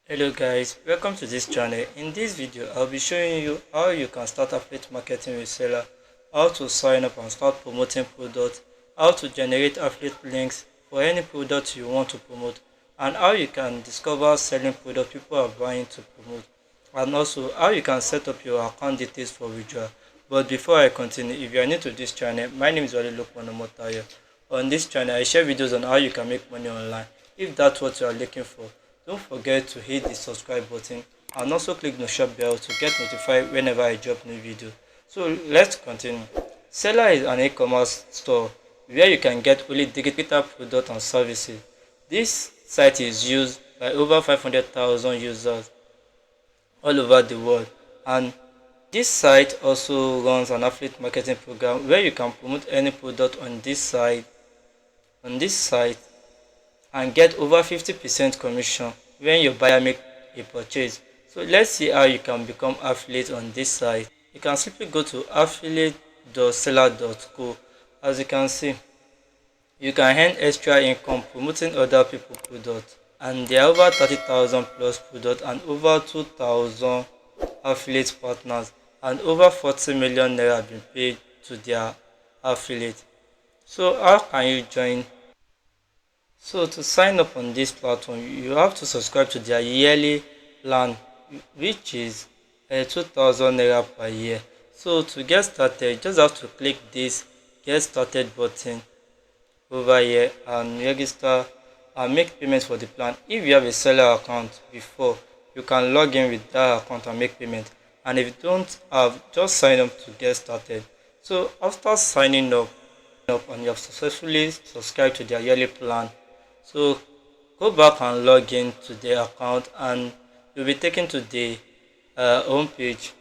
Hello guys, welcome to this channel. In this video, I'll be showing you how you can start affiliate marketing with Selar, how to sign up and start promoting products, how to generate affiliate links for any product you want to promote, and how you can discover selling product people are buying to promote, and also how you can set up your account details for withdrawal. But before I continue, if you are new to this channel, my name is Wale Lokmanomotayo. On this channel, I share videos on how you can make money online. If that's what you are looking for, don't forget to hit the subscribe button and also click the notification bell to get notified whenever I drop new video. So let's continue. Seller is an e-commerce store where you can get only digital products and services. This site is used by over 500,000 users all over the world, and this site also runs an affiliate marketing program where you can promote any product on this site and get over 50% commission when your buyer make a purchase. So let's see how you can become affiliate on this site. You can simply go to affiliate.selar.co. As you can see, you can earn extra income promoting other people's products, and there are over 30,000 plus products and over 2,000 affiliate partners, and over 40 million naira have been paid to their affiliate. So how can you join? So to sign up on this platform, you have to subscribe to their yearly plan, which is 2,000 naira per year. So to get started, you just have to click this get started button over here and register and make payments for the plan. If you have a seller account before, you can log in with that account and make payment. And if you don't have, just sign up to get started. So after signing up and you have successfully subscribed to their yearly plan, so go back and log in to the account and you'll be taken to the home page.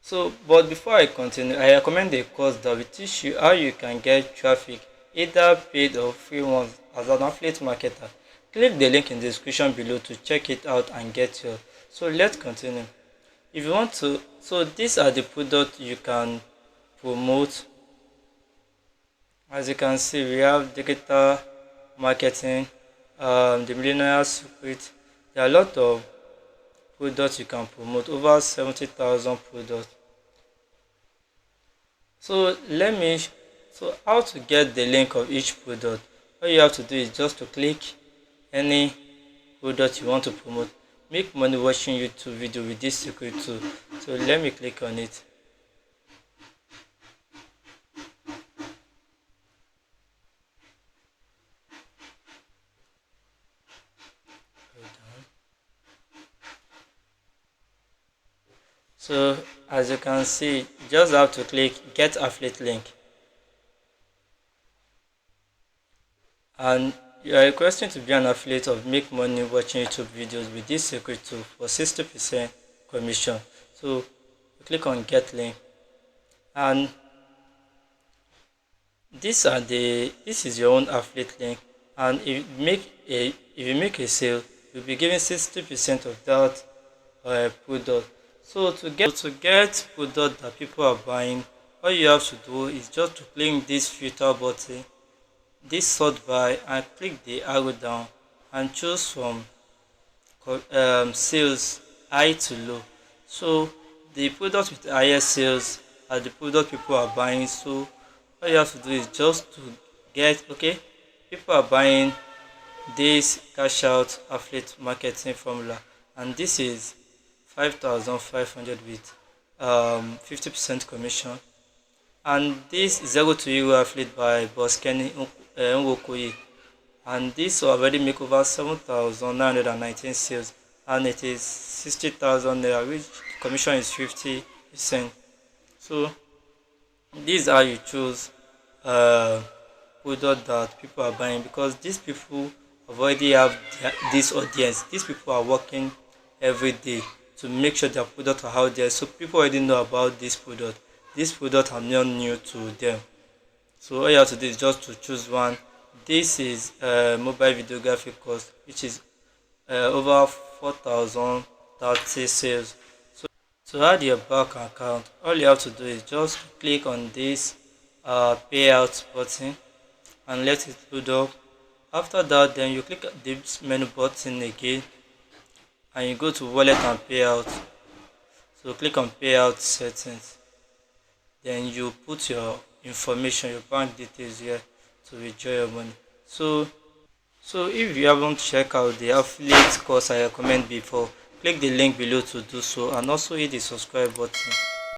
So but before I continue, I recommend a course that will teach you how you can get traffic, either paid or free ones, as an affiliate marketer. Click the link in the description below to check it out and get yours. So let's continue. If you want to, so these are the products you can promote. As you can see, we have digital marketing, the millionaire secret. There are a lot of products you can promote, over 70,000 products. So so how to get the link of each product? All you have to do is just to click any product you want to promote. Make money watching YouTube video with this secret tool. So let me click on it. So as you can see, you just have to click get affiliate link, and you are requesting to be an affiliate of make money watching YouTube videos with this secret tool for 60% commission. So click on get link, and this is your own affiliate link, and if you make a sale, you'll be given 60% of that product. So to get product that people are buying, all you have to do is just to click this filter button, this sort by, and click the arrow down and choose from sales high to low. So the product with the highest sales are the product people are buying. So all you have to do is just to get, okay, people are buying this cash out affiliate marketing formula, and this is 5,500 with 50% commission, and this is 0 to Euro affiliate by Boss Kenny Nwokoye, and this will already make over 7,919 sales, and it is 60,000 naira, which commission is 50%. So these are you choose product that people are buying, because these people have already have this audience. These people are working every day to make sure their products are out there, so people already know about this product. This product are not new to them. So all you have to do is just to choose one. This is mobile videography course, which is over 4,030 sales. So to add your bank account, all you have to do is just click on this payout button and let it load up. After that, then you click this menu button again and you go to wallet and payout. So click on payout settings, then you put your information, your bank details here to withdraw your money. So if you haven't checked out the affiliate course I recommend before, click the link below to do so, and also hit the subscribe button.